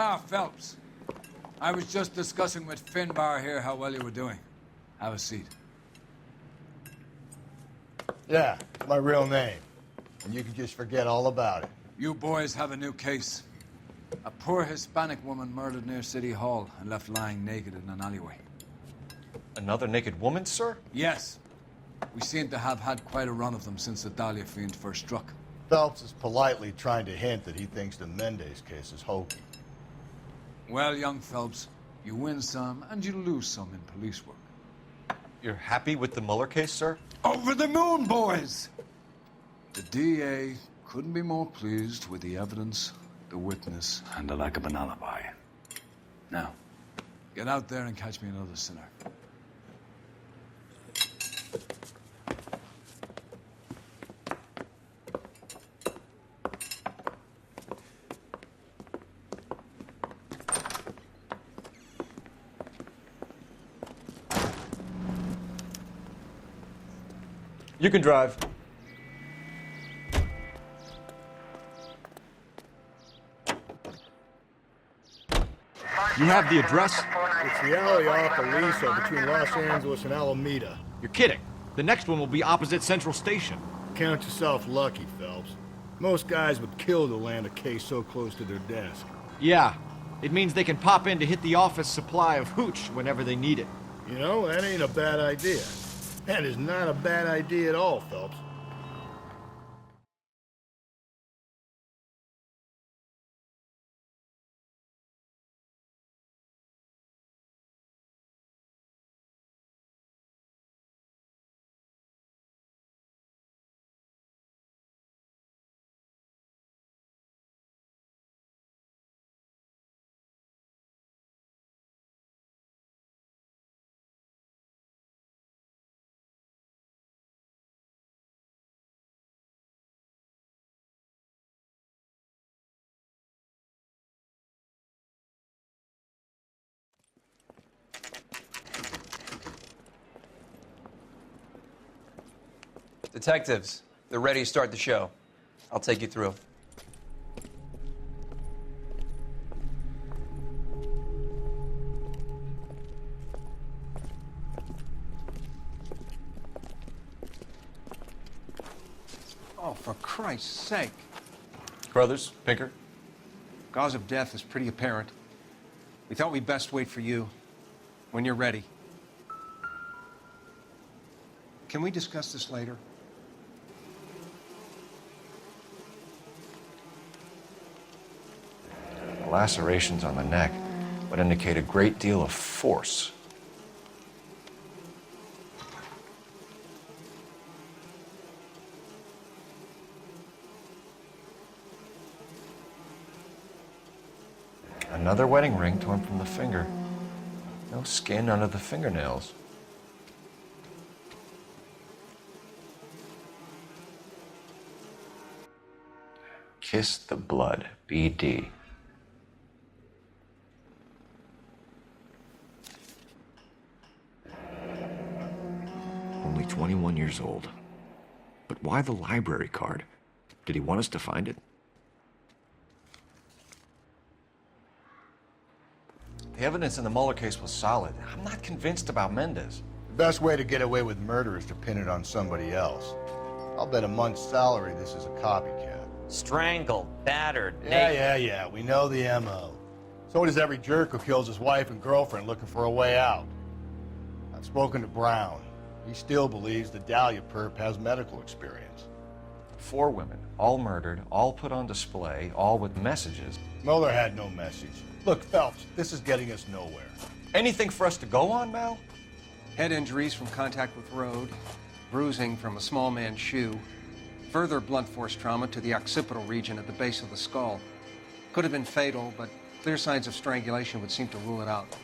Ah, Phelps. I was just discussing with Finbar here how well you were doing. Have a seat. Yeah, it's my real name. And you can just forget all about it. You boys have a new case. A poor Hispanic woman murdered near City Hall and left lying naked in an alleyway. Another naked woman, sir? Yes. We seem to have had quite a run of them since the Dahlia fiend first struck. Phelps is politely trying to hint that he thinks the Mendez case is hokey. Well, young Phelps, you win some and you lose some in police work. You're happy with the Mueller case, sir? Over the moon, boys! The DA couldn't be more pleased with the evidence, the witness, and the lack of an alibi. Now, get out there and catch me another sinner. You can drive. You have the address? It's the alley off Aliso between Los Angeles and Alameda. You're kidding. The next one will be opposite Central Station. Count yourself lucky, Phelps. Most guys would kill to land a case so close to their desk. Yeah. It means they can pop in to hit the office supply of hooch whenever they need it. You know, that ain't a bad idea. That is not a bad idea at all, Phelps. Detectives, they're ready to start the show. I'll take you through. Oh, for Christ's sake. Brothers, Pinker? Cause of death is pretty apparent. We thought we'd best wait for you when you're ready. Can we discuss this later? The lacerations on the neck would indicate a great deal of force. Another wedding ring torn from the finger. No skin under the fingernails. Kiss the blood, BD. Only 21 years old. But why the library card? Did he want us to find it? The evidence in the Mueller case was solid. I'm not convinced about Mendez. The best way to get away with murder is to pin it on somebody else. I'll bet a month's salary this is a copycat. Strangled, battered, Yeah. We know the M.O. So does every jerk who kills his wife and girlfriend looking for a way out. I've spoken to Brown. He still believes the Dahlia perp has medical experience. 4 women, all murdered, all put on display, all with messages. Mueller had no message. Look, Phelps, this is getting us nowhere. Anything for us to go on, Mal? Head injuries from contact with road, bruising from a small man's shoe, further blunt force trauma to the occipital region at the base of the skull. Could have been fatal, but clear signs of strangulation would seem to rule it out.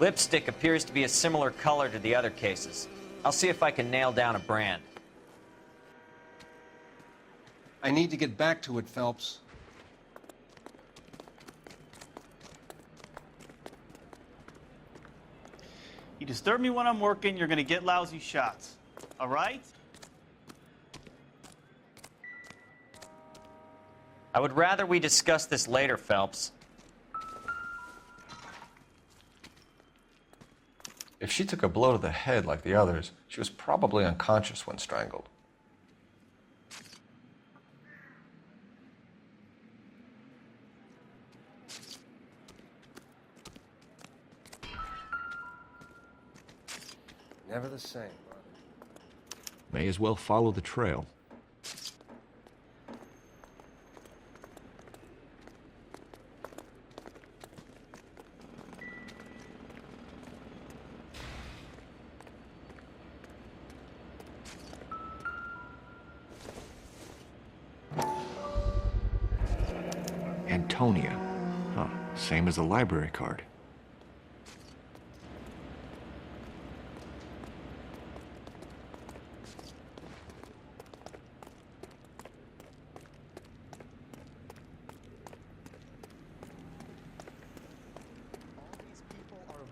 Lipstick appears to be a similar color to the other cases. I'll see if I can nail down a brand. I need to get back to it, Phelps. You disturb me when I'm working, you're gonna get lousy shots. All right? I would rather we discuss this later, Phelps. If she took a blow to the head like the others, she was probably unconscious when strangled. Never the same, brother. May as well follow the trail. Antonia. Huh, same as the library card.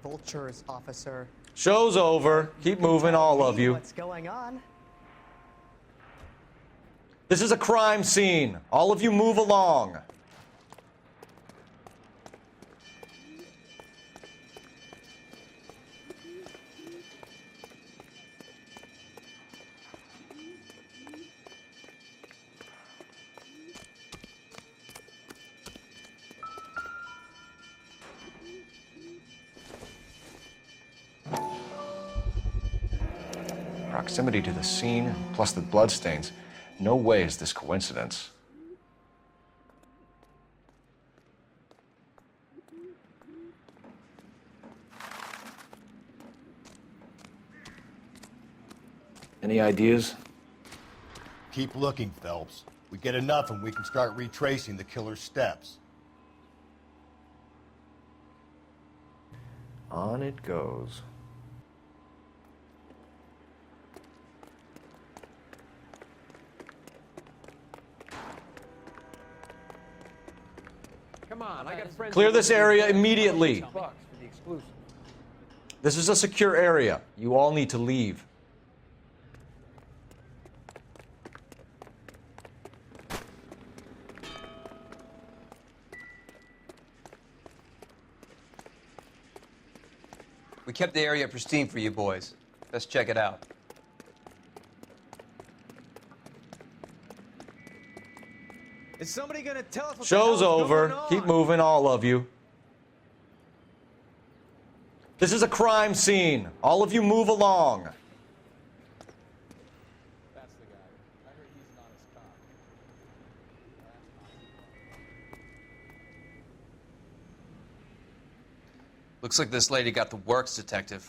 Vultures, officer. Show's over. Keep moving, all of you. What's going on? This is a crime scene. All of you move along. Proximity to the scene, plus the bloodstains. No way is this coincidence. Any ideas? Keep looking, Phelps. We get enough and we can start retracing the killer's steps. On it goes. Come on, I got friends. Clear this area immediately. Bucks for the exclusive. This is a secure area. You all need to leave. We kept the area pristine for you boys. Let's check it out. Is somebody gonna tell us what Show's the hell's over. going on? Keep moving, all of you. This is a crime scene. All of you move along. That's the guy. I heard he's not as cop. Looks like this lady got the works, detective.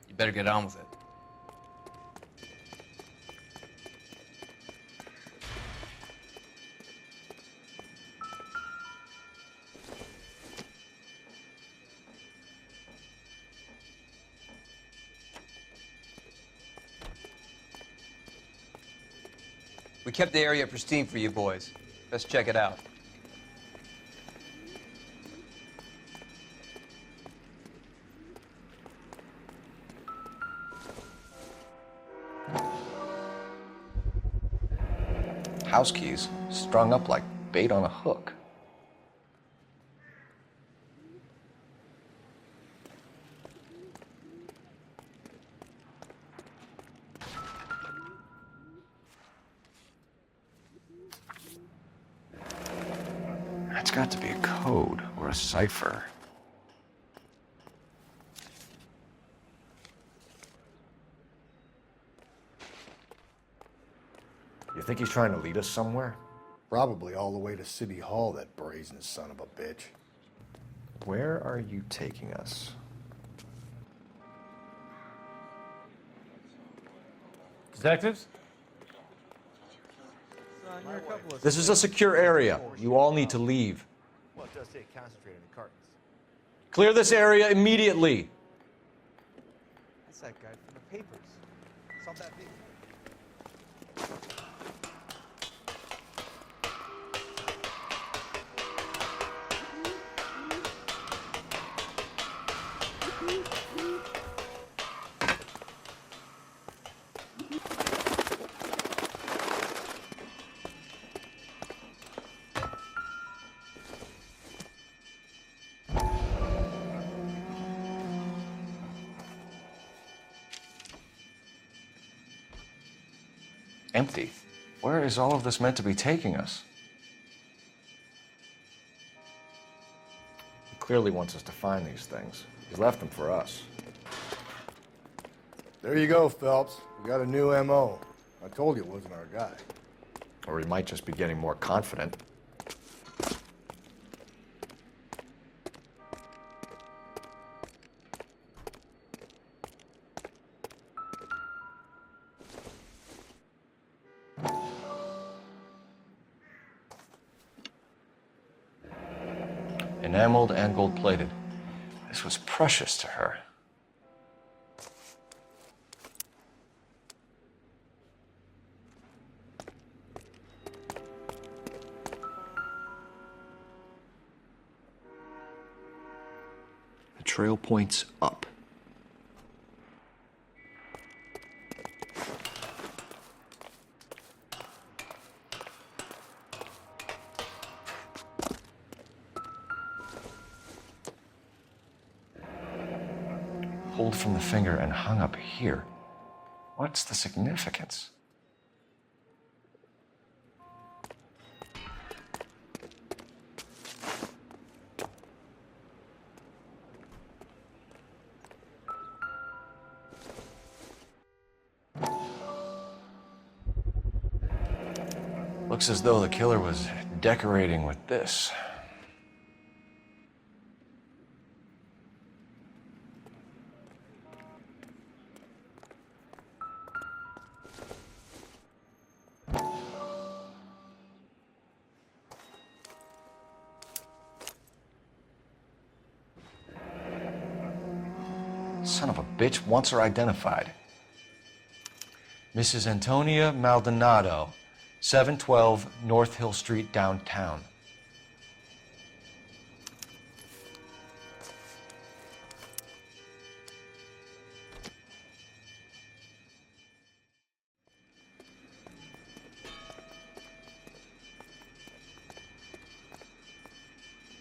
You better get on with it. We kept the area pristine for you boys. Let's check it out. House keys strung up like bait on a hook. That's got to be a code or a cipher. You think he's trying to lead us somewhere? Probably all the way to City Hall, that brazen son of a bitch. Where are you taking us? Detectives? This is a secure area. You all need to leave. Well, it does say concentrate in the cartons. Clear this area immediately. That's that guy from the papers. Solve that big. empty. Where is all of this meant to be taking us? He clearly wants us to find these things. He's left them for us. There you go, Phelps. We got a new M.O. I told you it wasn't our guy. Or he might just be getting more confident. Enameled and gold-plated. This was precious to her. The trail points up. Pulled from the finger and hung up here. What's the significance? Looks as though the killer was decorating with this. Son of a bitch wants her identified. Mrs. Antonia Maldonado, 712 North Hill Street, downtown.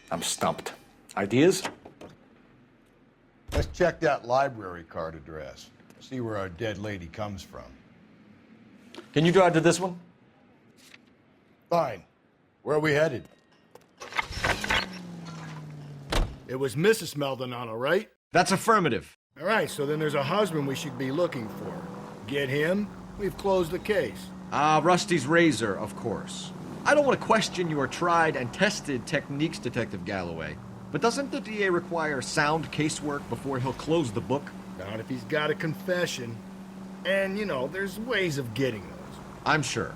I'm stumped. Ideas? Let's check that library card address. See where our dead lady comes from. Can you drive to this one? Fine. Where are we headed? It was Mrs. Maldonado, right? That's affirmative. All right, so then there's a husband we should be looking for. Get him, we've closed the case. Rusty's razor, of course. I don't want to question your tried and tested techniques, Detective Galloway. But doesn't the DA require sound casework before he'll close the book? Not if he's got a confession. And, you know, there's ways of getting those. I'm sure.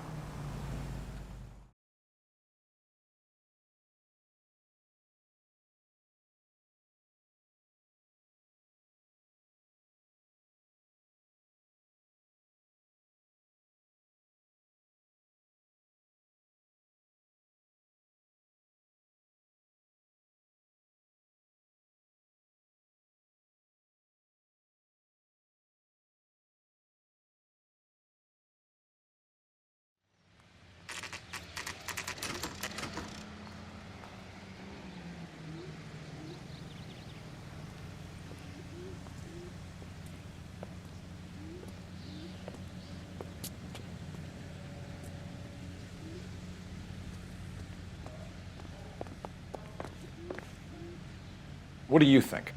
What do you think?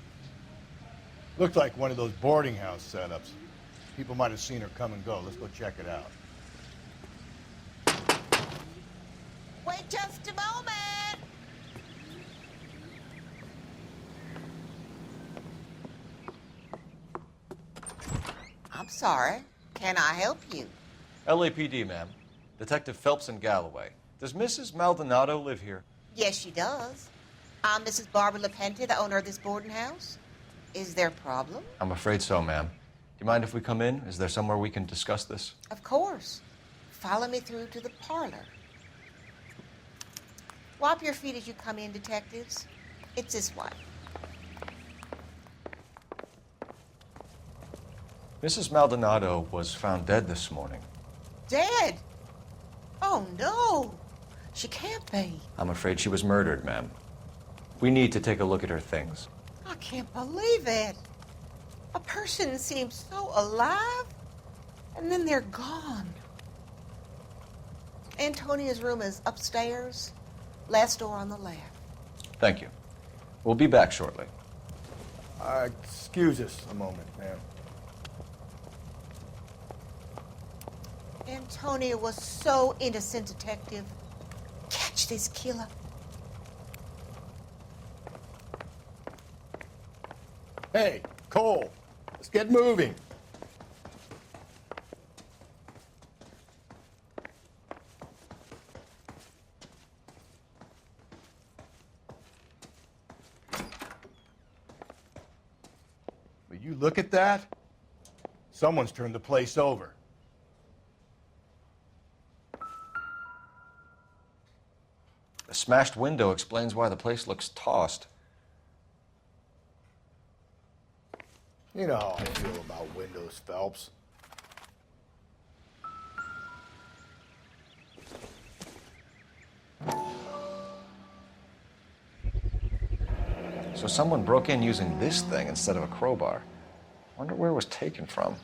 Looked like one of those boarding house setups. People might have seen her come and go. Let's go check it out. Wait just a moment. I'm sorry. Can I help you? LAPD, ma'am. Detective Phelps and Galloway. Does Mrs. Maldonado live here? Yes, she does. I'm Mrs. Barbara LaPenta, the owner of this boarding house. Is there a problem? I'm afraid so, ma'am. Do you mind if we come in? Is there somewhere we can discuss this? Of course. Follow me through to the parlor. Wipe your feet as you come in, detectives. It's this way. Mrs. Maldonado was found dead this morning. Dead? Oh, no. She can't be. I'm afraid she was murdered, ma'am. We need to take a look at her things. I can't believe it. A person seems so alive, and then they're gone. Antonia's room is upstairs, last door on the left. Thank you. We'll be back shortly. Excuse us a moment, ma'am. Antonia was so innocent, Detective. Catch this killer. Hey, Cole, let's get moving. Will you look at that? Someone's turned the place over. The smashed window explains why the place looks tossed. You know how I feel about windows, Phelps. So someone broke in using this thing instead of a crowbar. Wonder where it was taken from.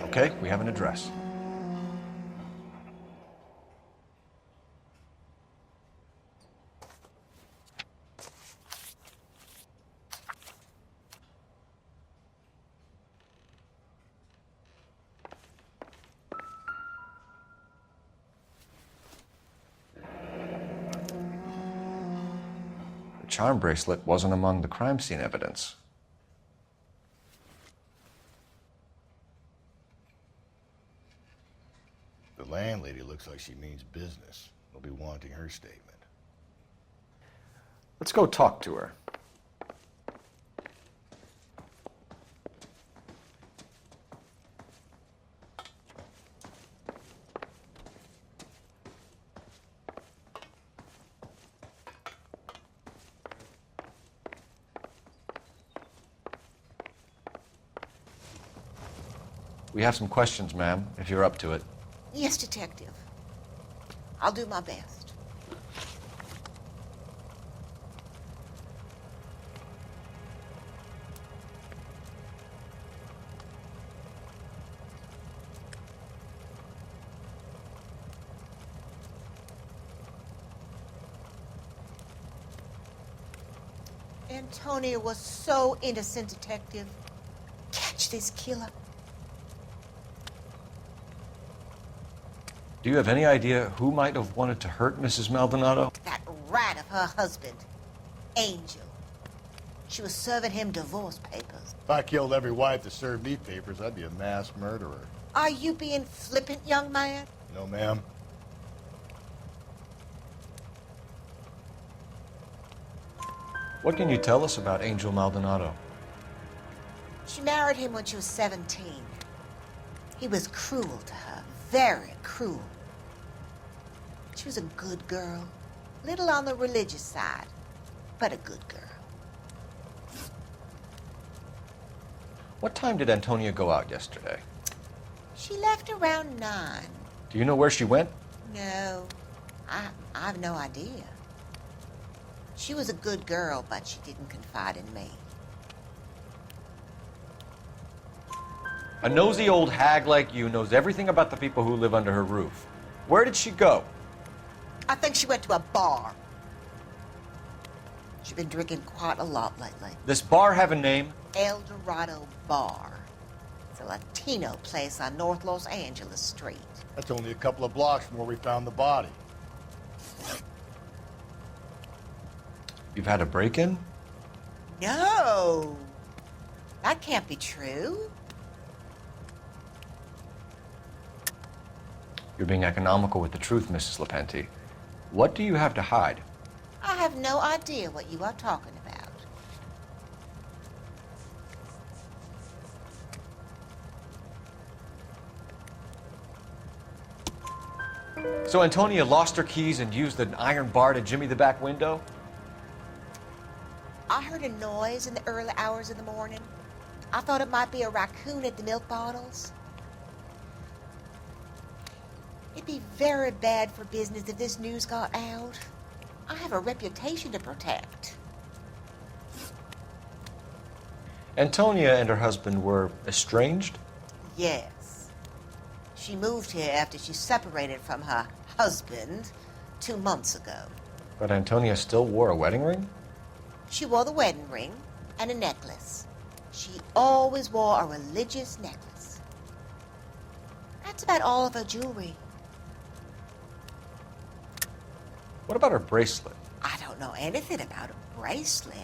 Okay, we have an address. The charm bracelet wasn't among the crime scene evidence. The landlady looks like she means business. They'll be wanting her statement. Let's go talk to her. We have some questions, ma'am, if you're up to it. Yes, Detective. I'll do my best. Antonia was so innocent, Detective. Catch this killer. Do you have any idea who might have wanted to hurt Mrs. Maldonado? That rat of her husband, Angel. She was serving him divorce papers. If I killed every wife that served me papers, I'd be a mass murderer. Are you being flippant, young man? No, ma'am. What can you tell us about Angel Maldonado? She married him when she was 17. He was cruel to her, very cruel. She was a good girl, little on the religious side, but a good girl. What time did Antonia go out yesterday? She left around 9. Do you know where she went? No, I have no idea. She was a good girl, but she didn't confide in me. A nosy old hag like you knows everything about the people who live under her roof. Where did she go? I think she went to a bar. She's been drinking quite a lot lately. This bar have a name? El Dorado Bar. It's a Latino place on North Los Angeles Street. That's only a couple of blocks from where we found the body. You've had a break-in? No! That can't be true. You're being economical with the truth, Mrs. Lepenti. What do you have to hide? I have no idea what you are talking about. So Antonia lost her keys and used an iron bar to jimmy the back window? I heard a noise in the early hours of the morning. I thought it might be a raccoon at the milk bottles. It'd be very bad for business if this news got out. I have a reputation to protect. Antonia and her husband were estranged? Yes. She moved here after she separated from her husband 2 months ago. But Antonia still wore a wedding ring? She wore the wedding ring and a necklace. She always wore a religious necklace. That's about all of her jewelry. What about her bracelet? I don't know anything about a bracelet.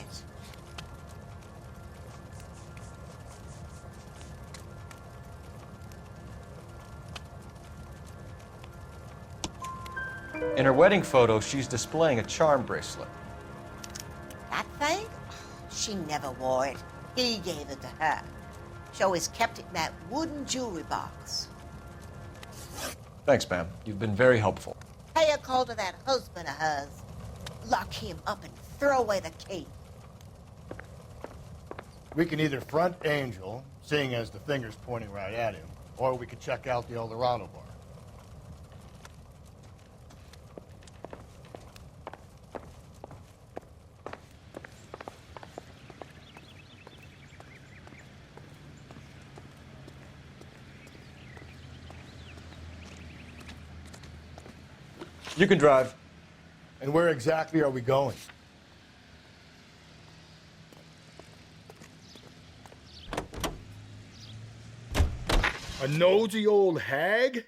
In her wedding photo, she's displaying a charm bracelet. That thing? She never wore it. He gave it to her. She always kept it in that wooden jewelry box. Thanks, ma'am. You've been very helpful. Pay a call to that husband of hers. Lock him up and throw away the key. We can either front Angel, seeing as the finger's pointing right at him, or we could check out the Eldorado bar. You can drive. And where exactly are we going? A nosy old hag?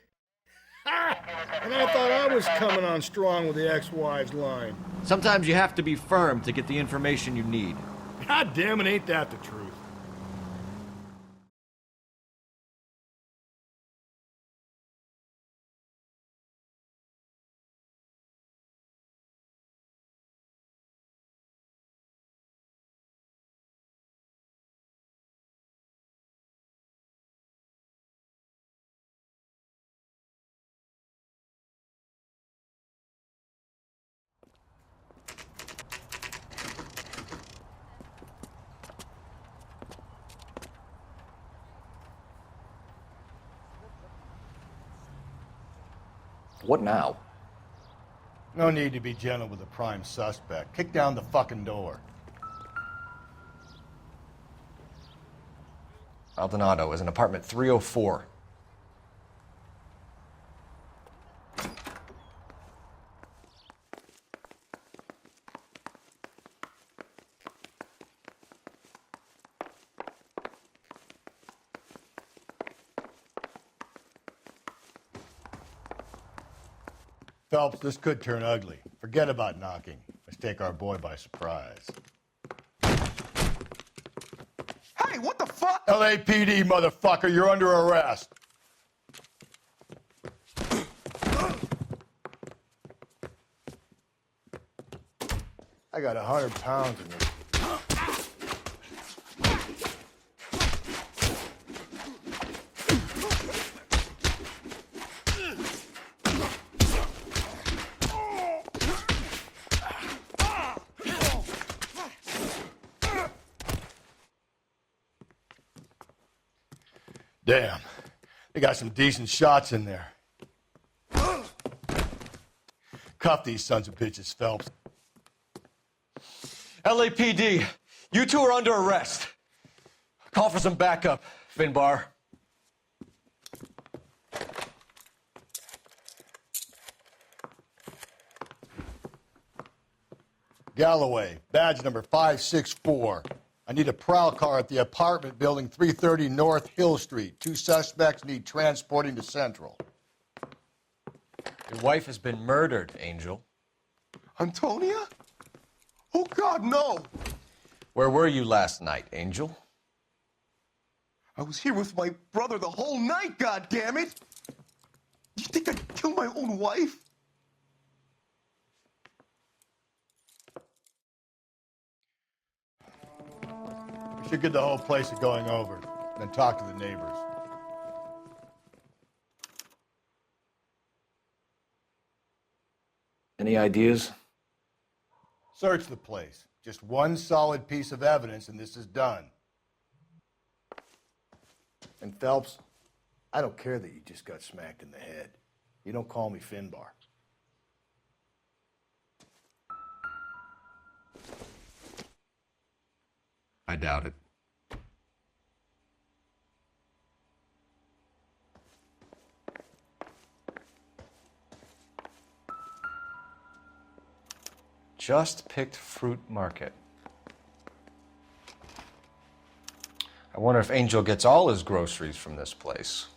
Ha! And I thought I was coming on strong with the ex-wives line. Sometimes you have to be firm to get the information you need. God damn it, ain't that the truth? What now? No need to be gentle with the prime suspect. Kick down the fucking door. Maldonado is in apartment 304. Phelps, this could turn ugly. Forget about knocking. Let's take our boy by surprise. Hey, what the fuck? LAPD, motherfucker, you're under arrest. I got 100 pounds in this. Damn, they got some decent shots in there. Cuff these sons of bitches, Phelps. LAPD, you two are under arrest. Call for some backup, Finbar. Galloway, badge number 564. I need a prowl car at the apartment building 330 North Hill Street. 2 suspects need transporting to Central. Your wife has been murdered, Angel. Antonia? Oh, God, no! Where were you last night, Angel? I was here with my brother the whole night, God damn it! You think I'd kill my own wife? We should get the whole place going over, then talk to the neighbors. Any ideas? Search the place. Just one solid piece of evidence, and this is done. And Phelps, I don't care that you just got smacked in the head. You don't call me Finbar. I doubt it. Just picked fruit market. I wonder if Angel gets all his groceries from this place.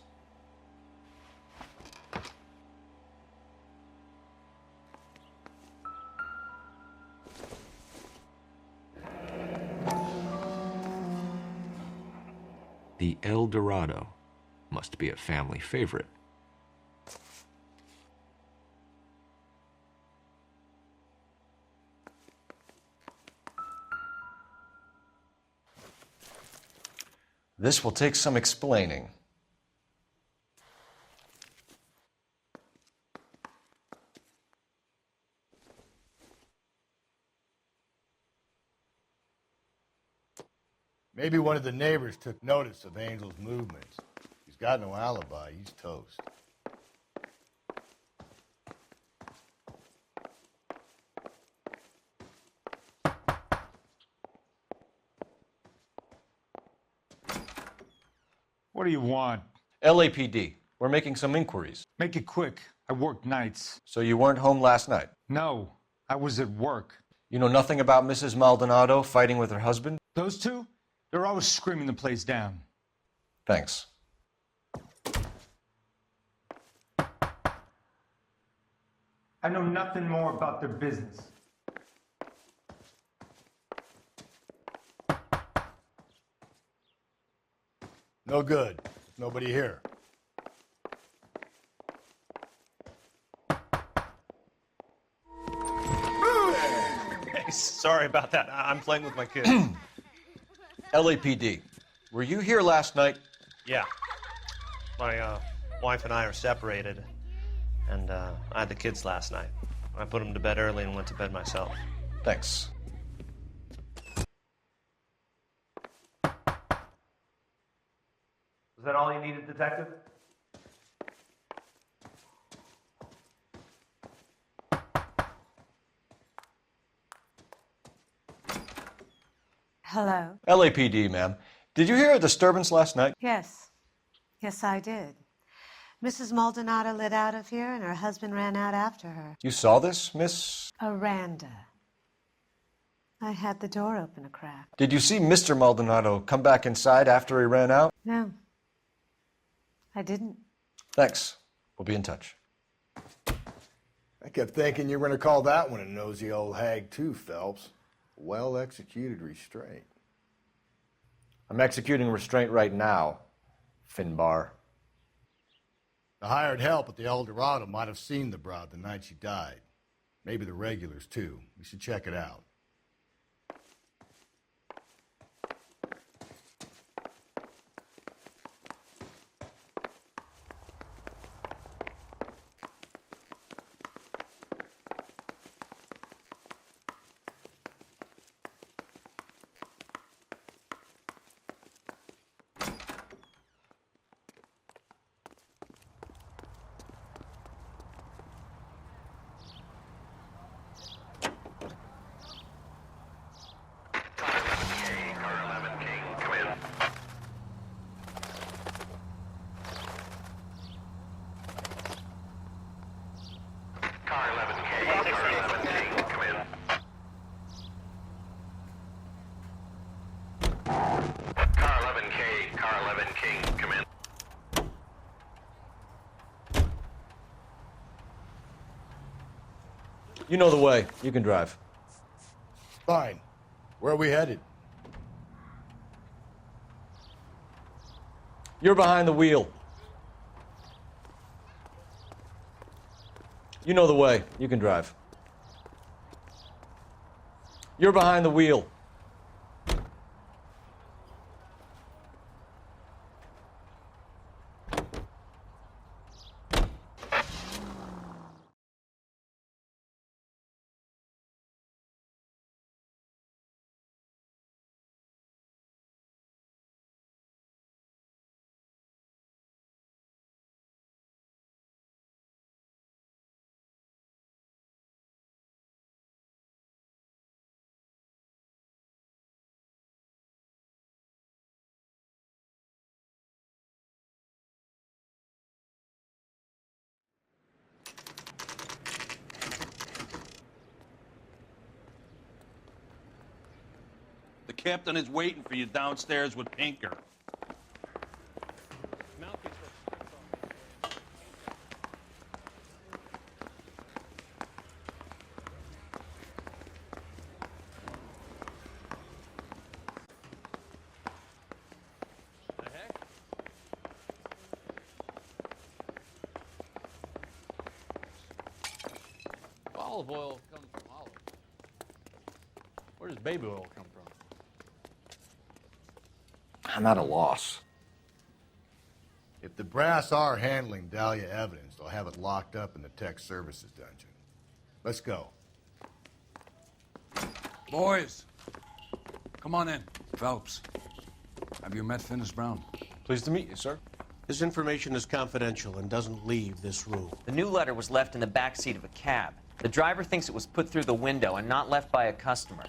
The El Dorado must be a family favorite. This will take some explaining. Maybe one of the neighbors took notice of Angel's movements. He's got no alibi. He's toast. What do you want? LAPD. We're making some inquiries. Make it quick. I work nights. So you weren't home last night? No, I was at work. You know nothing about Mrs. Maldonado fighting with her husband? Those two? They're always screaming the place down. Thanks. I know nothing more about their business. No good. Nobody here. Hey, sorry about that. I'm playing with my kids. LAPD. Were you here last night? Yeah. My wife and I are separated, and I had the kids last night. I put them to bed early and went to bed myself. Thanks. Was that all you needed, Detective? Hello? LAPD, ma'am. Did you hear a disturbance last night? Yes. Yes, I did. Mrs. Maldonado lit out of here, and her husband ran out after her. You saw this, Miss? Aranda. I had the door open a crack. Did you see Mr. Maldonado come back inside after he ran out? No. I didn't. Thanks. We'll be in touch. I kept thinking you were going to call that one a nosy old hag too, Phelps. Well-executed restraint. I'm executing restraint right now, Finbar. The hired help at the El Dorado might have seen the broad the night she died. Maybe the regulars, too. We should check it out. You know the way. You can drive. Fine. Where are we headed? You're behind the wheel. You know the way. You can drive. You're behind the wheel. captain is waiting for you downstairs with Pinker. Olive oil comes from olives. Where does baby oil come from? I'm at a loss. If the brass are handling Dahlia evidence, they'll have it locked up in the tech services dungeon. Let's go. Boys, come on in. Phelps, have you met Finis Brown? Pleased to meet you, sir. This information is confidential and doesn't leave this room. The new letter was left in the back seat of a cab. The driver thinks it was put through the window and not left by a customer.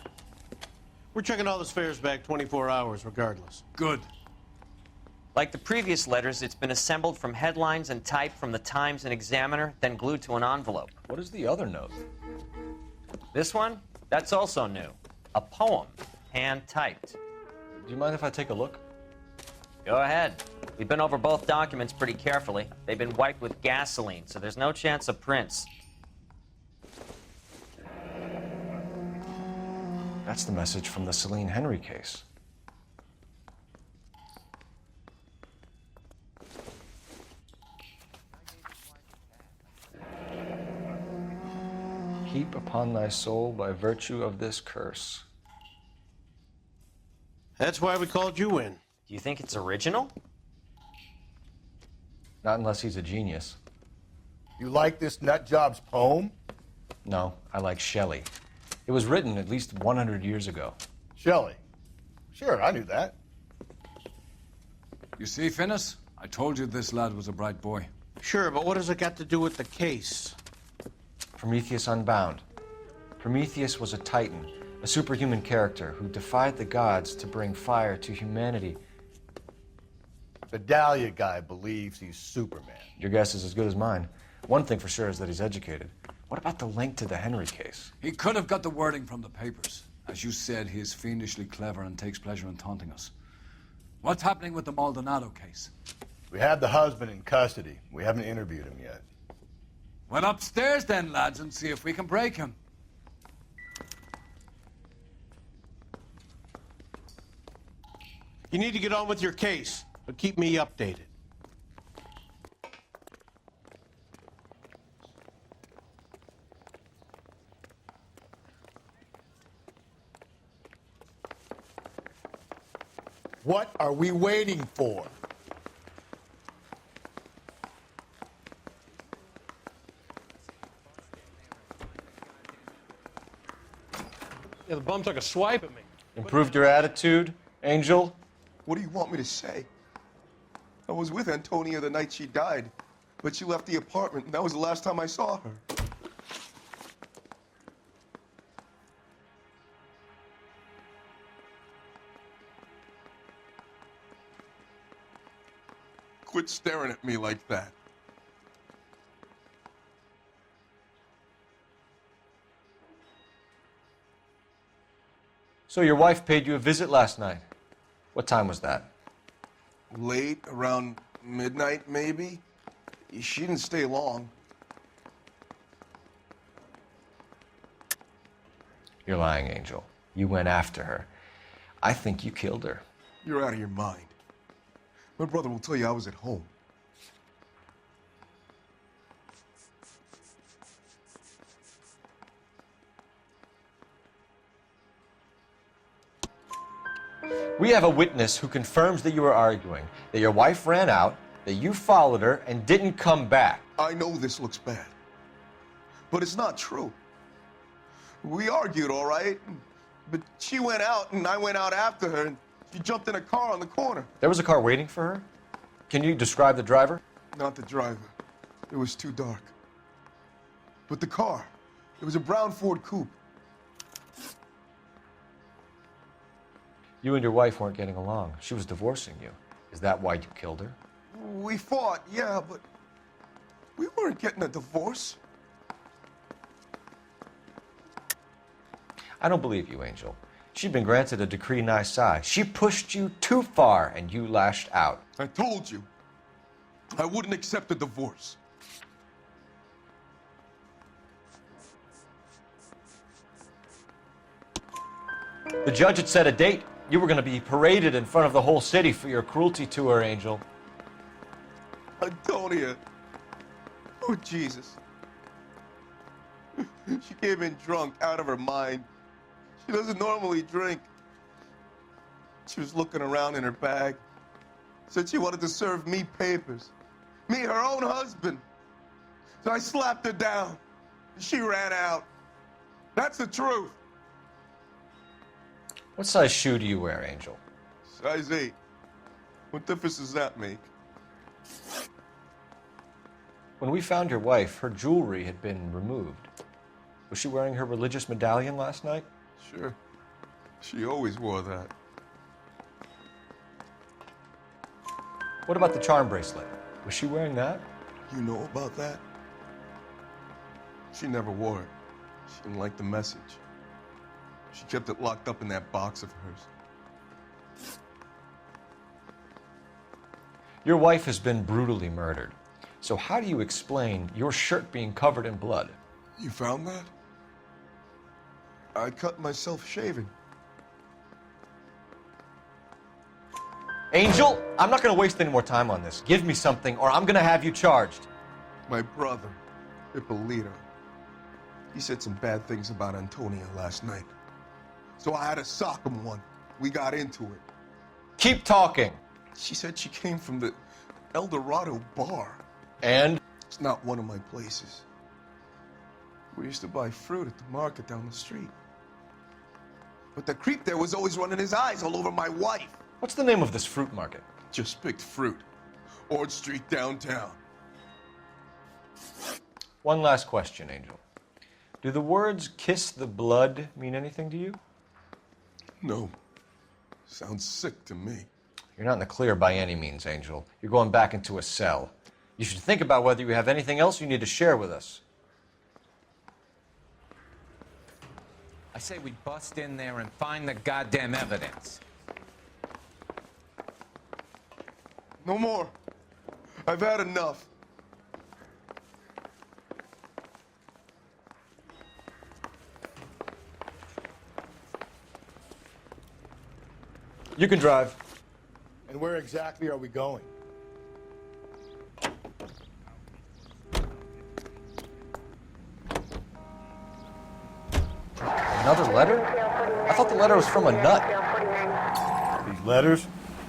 We're checking all the fares back 24 hours regardless. Good. Like the previous letters, it's been assembled from headlines and typed from the Times and Examiner, then glued to an envelope. What is the other note? This one? That's also new. A poem, hand-typed. Do you mind if I take a look? Go ahead. We've been over both documents pretty carefully. They've been wiped with gasoline, so there's no chance of prints. That's the message from the Celine Henry case. Heap upon thy soul by virtue of this curse. That's why we called you in. Do you think it's original? Not unless he's a genius. You like this nutjob's poem? No, I like Shelley. It was written at least 100 years ago. Shelley? Sure, I knew that. You see, Finis? I told you this lad was a bright boy. Sure, but what has it got to do with the case? Prometheus Unbound. Prometheus was a titan, a superhuman character who defied the gods to bring fire to humanity. The Dahlia guy believes he's Superman. Your guess is as good as mine. One thing for sure is that he's educated. What about the link to the Henry case? He could have got the wording from the papers. As you said, he is fiendishly clever and takes pleasure in taunting us. What's happening with the Maldonado case? We have the husband in custody. We haven't interviewed him yet. Well, upstairs then, lads, and see if we can break him. You need to get on with your case, but keep me updated. What are we waiting for? Yeah, the bum took a swipe at me. Improved your attitude, Angel? What do you want me to say? I was with Antonia the night she died, but she left the apartment, and that was the last time I saw her. Quit staring at me like that. So your wife paid you a visit last night. What time was that? Late, around midnight, maybe? She didn't stay long. You're lying, Angel. You went after her. I think you killed her. You're out of your mind. My brother will tell you I was at home. We have a witness who confirms that you were arguing, that your wife ran out, that you followed her, and didn't come back. I know this looks bad, but it's not true. We argued, all right, but she went out and I went out after her, and she jumped in a car on the corner. There was a car waiting for her? Can you describe the driver? Not the driver. It was too dark. But the car, it was a brown Ford coupe. You and your wife weren't getting along. She was divorcing you. Is that why you killed her? We fought, yeah, but we weren't getting a divorce. I don't believe you, Angel. She'd been granted a decree nisi. She pushed you too far, and you lashed out. I told you, I wouldn't accept a divorce. The judge had set a date. You were going to be paraded in front of the whole city for your cruelty to her, Angel. Antonia. Oh, Jesus. She came in drunk, out of her mind. She doesn't normally drink. She was looking around in her bag. Said she wanted to serve me papers. Me, her own husband. So I slapped her down. She ran out. That's the truth. What size shoe do you wear, Angel? Size 8. What difference does that make? When we found your wife, her jewelry had been removed. Was she wearing her religious medallion last night? Sure. She always wore that. What about the charm bracelet? Was she wearing that? You know about that? She never wore it. She didn't like the message. She kept it locked up in that box of hers. Your wife has been brutally murdered. So how do you explain your shirt being covered in blood? You found that? I cut myself shaving. Angel, I'm not going to waste any more time on this. Give me something or I'm going to have you charged. My brother, Ippolito, he said some bad things about Antonia last night. So I had to sock him one. We got into it. Keep talking. She said she came from the El Dorado bar. And? It's not one of my places. We used to buy fruit at the market down the street. But the creep there was always running his eyes all over my wife. What's the name of this fruit market? Just picked fruit. Ord Street downtown. One last question, Angel. Do the words kiss the blood mean anything to you? No. Sounds sick to me. You're not in the clear by any means, Angel. You're going back into a cell. You should think about whether you have anything else you need to share with us. I say we bust in there and find the goddamn evidence. No more. I've had enough. You can drive. And where exactly are we going? Another letter? I thought the letter was from a nut. These letters,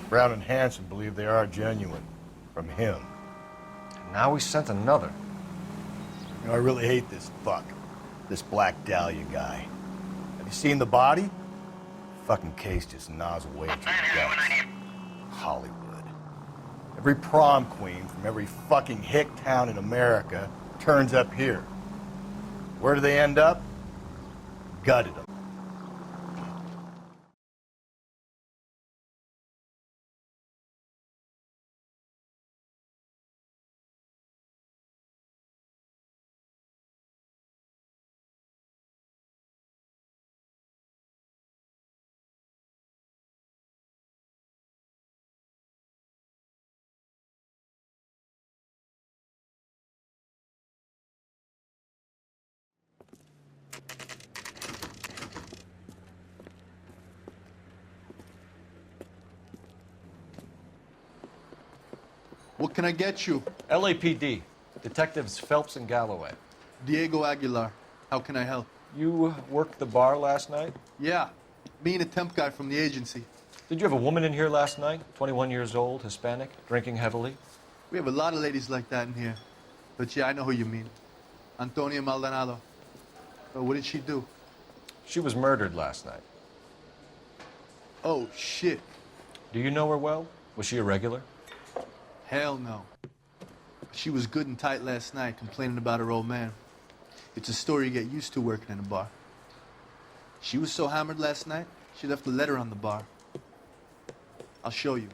Brown and Hanson believe they are genuine. From him. And now we sent another. You know, I really hate this fuck. This Black Dahlia guy. Have you seen the body? Fucking case just gnaws away at your guts. Hollywood. Every prom queen from every fucking hick town in America turns up here. Where do they end up? Gutted them. What can I get you? LAPD. Detectives Phelps and Galloway. Diego Aguilar. How can I help? You worked the bar last night? Yeah. Me and a temp guy from the agency. Did you have a woman in here last night? 21 years old, Hispanic, drinking heavily? We have a lot of ladies like that in here. But yeah, I know who you mean. Antonia Maldonado. But what did she do? She was murdered last night. Oh, shit. Do you know her well? Was she a regular? Hell no. She was good and tight last night, complaining about her old man. It's a story you get used to working in a bar. She was so hammered last night, she left a letter on the bar. I'll show you.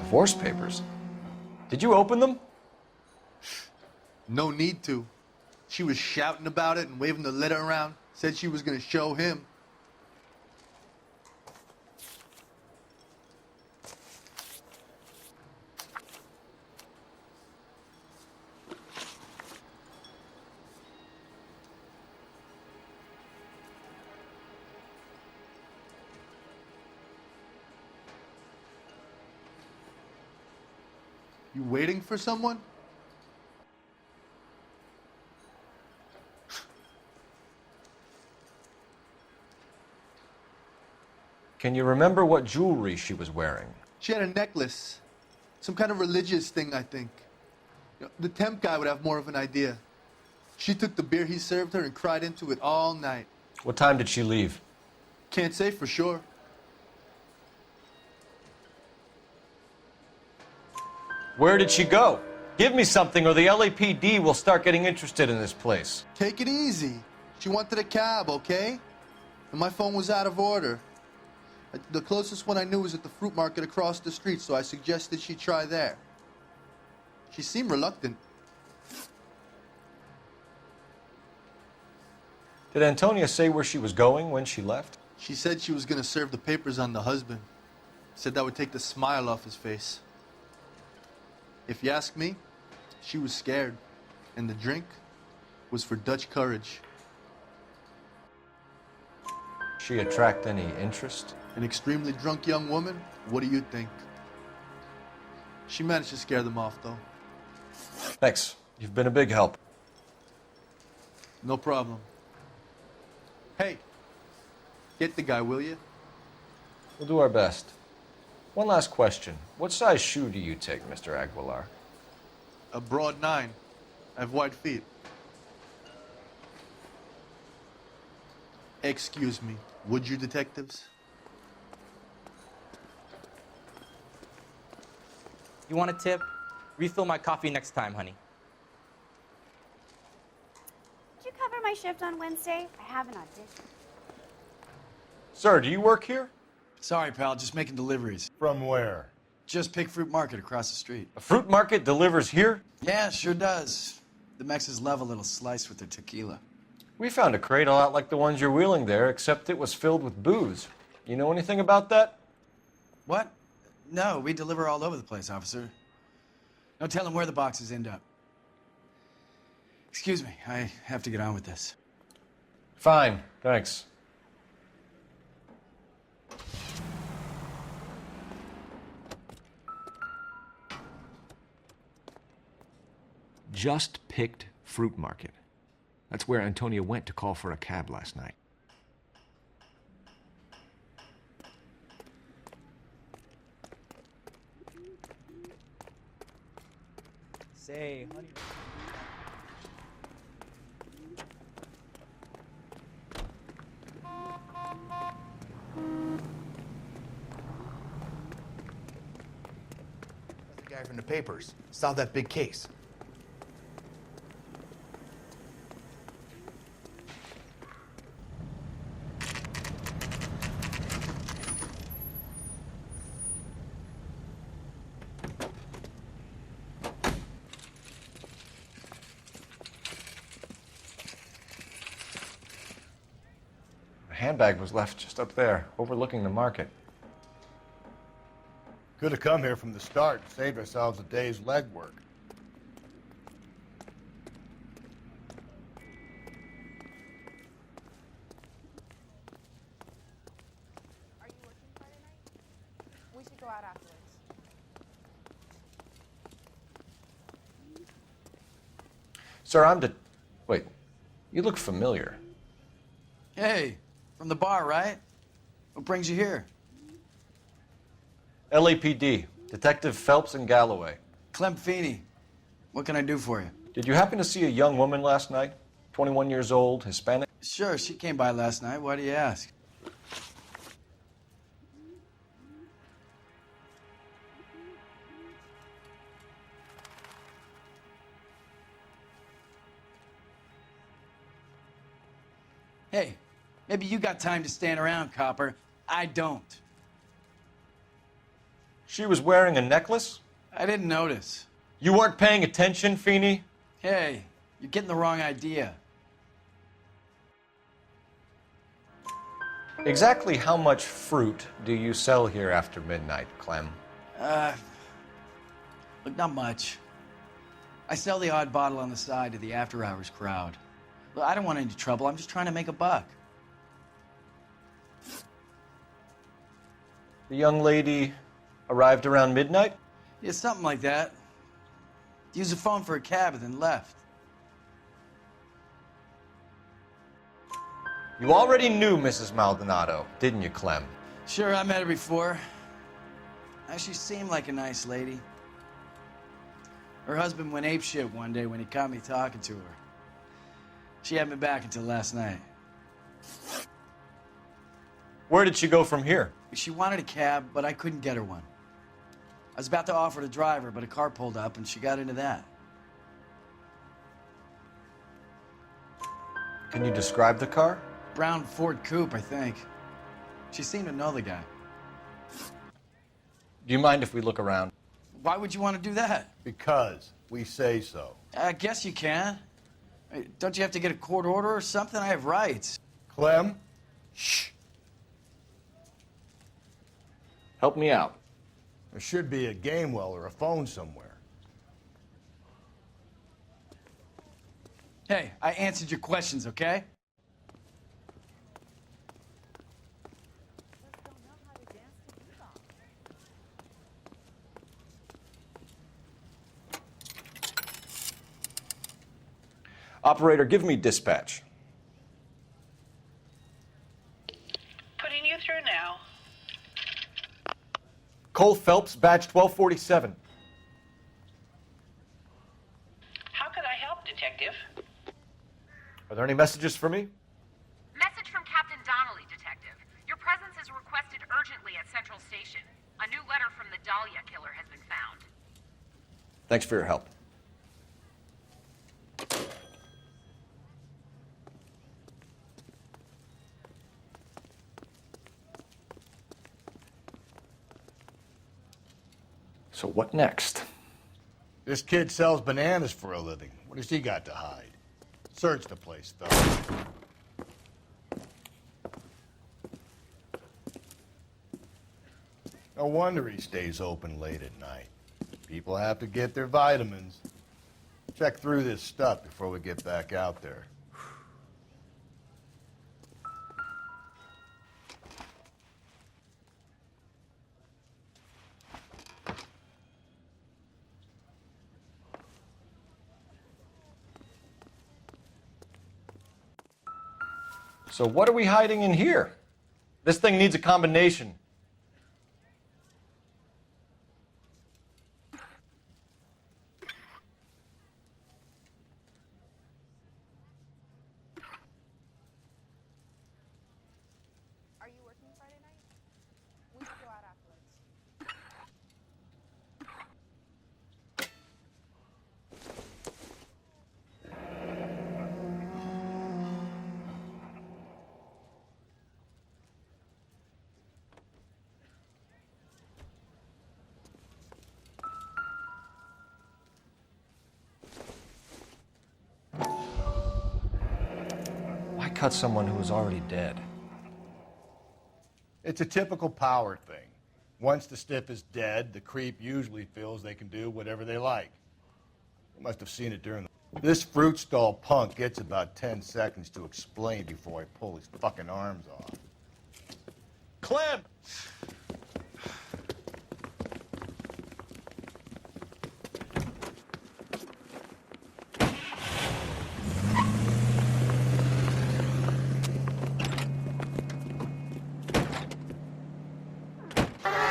Divorce papers? Did you open them? No need to. She was shouting about it and waving the letter around. Said she was going to show him. You waiting for someone? Can you remember what jewelry she was wearing? She had a necklace. Some kind of religious thing, I think. You know, the temp guy would have more of an idea. She took the beer he served her and cried into it all night. What time did she leave? Can't say for sure. Where did she go? Give me something or the LAPD will start getting interested in this place. Take it easy. She wanted a cab, okay? And my phone was out of order. The closest one I knew was at the fruit market across the street, so I suggested she try there. She seemed reluctant. Did Antonia say where she was going when she left? She said she was going to serve the papers on the husband. Said that would take the smile off his face. If you ask me, she was scared. And the drink was for Dutch courage. She attract any interest? An extremely drunk young woman? What do you think? She managed to scare them off, though. Thanks. You've been a big help. No problem. Hey, get the guy, will you? We'll do our best. One last question. What size shoe do you take, Mr. Aguilar? A broad 9. I have wide feet. Excuse me, would you, detectives? You want a tip? Refill my coffee next time, honey. Did you cover my shift on Wednesday? I have an audition. Sir, do you work here? Sorry, pal, just making deliveries. From where? Just Pig Fruit Market across the street. A fruit market delivers here? Yeah, sure does. The Mexes love a little slice with their tequila. We found a crate a lot like the ones you're wheeling there, except it was filled with booze. You know anything about that? What? No, we deliver all over the place, officer. Don't tell them where the boxes end up. Excuse me, I have to get on with this. Fine, thanks. Just picked fruit market. That's where Antonia went to call for a cab last night. Say, honey. That's the guy from the papers. Saw that big case. The handbag was left just up there, overlooking the market. Could have come here from the start and saved ourselves a day's legwork. Are you working Friday night? We should go out afterwards. Sir, Wait, you look familiar. Hey, from the bar, right? What brings you here? LAPD, Detective Phelps and Galloway. Clem Feeney. What can I do for you? Did you happen to see a young woman last night? 21 years old, Hispanic? Sure, she came by last night. Why do you ask? Hey, maybe you got time to stand around, copper. I don't. She was wearing a necklace? I didn't notice. You weren't paying attention, Feeney? Hey, you're getting the wrong idea. Exactly how much fruit do you sell here after midnight, Clem? Look, not much. I sell the odd bottle on the side to the after-hours crowd. Look, I don't want any trouble. I'm just trying to make a buck. The young lady arrived around midnight? Yeah, something like that. Used the phone for a cab and then left. You already knew Mrs. Maldonado, didn't you, Clem? Sure, I met her before. She seemed like a nice lady. Her husband went apeshit one day when he caught me talking to her. She had me back until last night. Where did she go from here? She wanted a cab, but I couldn't get her one. I was about to offer to drive her, but a car pulled up and she got into that. Can you describe the car? Brown Ford Coupe, I think. She seemed to know the guy. Do you mind if we look around? Why would you want to do that? Because we say so. I guess you can. Don't you have to get a court order or something? I have rights. Clem? Shh. Help me out. There should be a game well or a phone somewhere. Hey, I answered your questions, okay? Operator, give me dispatch. Putting you through now. Cole Phelps, badge 1247. How could I help, Detective? Are there any messages for me? Message from Captain Donnelly, Detective. Your presence is requested urgently at Central Station. A new letter from the Dahlia killer has been found. Thanks for your help. So what next? This kid sells bananas for a living. What has he got to hide? Search the place, fellas. No wonder he stays open late at night. People have to get their vitamins. Check through this stuff before we get back out there. So what are we hiding in here? This thing needs a combination. Are you working Friday night? We should go out afterwards. Why cut someone who was already dead? It's a typical power thing. Once the stiff is dead, the creep usually feels they can do whatever they like. You must have seen it during the... This fruit stall punk gets about 10 seconds to explain before I pull his fucking arms off. Clem!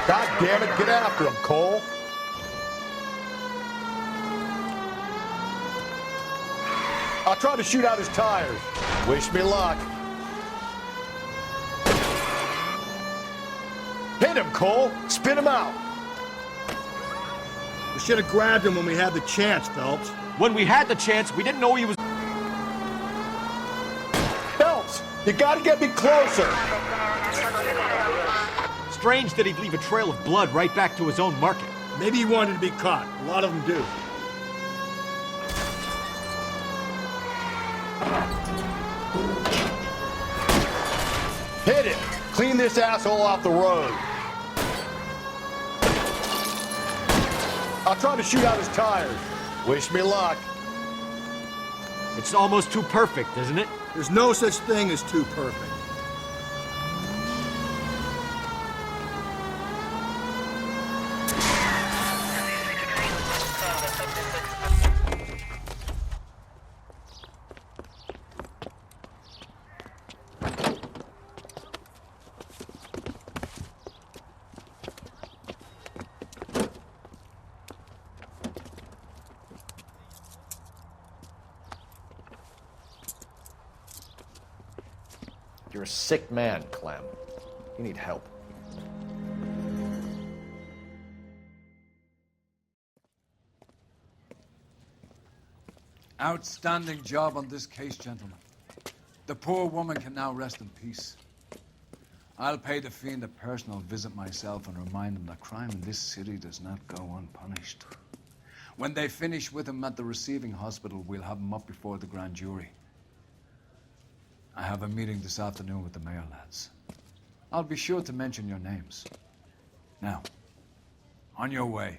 God damn it, get after him, Cole. I'll try to shoot out his tires. Wish me luck. Hit him, Cole. Spin him out. We should have grabbed him when we had the chance, Phelps. When we had the chance, we didn't know he was... Phelps, you gotta get me closer. Strange that he'd leave a trail of blood right back to his own market. Maybe he wanted to be caught. A lot of them do. Hit it! Clean this asshole off the road. I'll try to shoot out his tires. Wish me luck. It's almost too perfect, isn't it? There's no such thing as too perfect. You're a sick man, Clem. You need help. Outstanding job on this case, gentlemen. The poor woman can now rest in peace. I'll pay the fiend a personal visit myself and remind him that crime in this city does not go unpunished. When they finish with him at the receiving hospital, we'll have him up before the grand jury. I have a meeting this afternoon with the mayor lads. I'll be sure to mention your names. Now, on your way.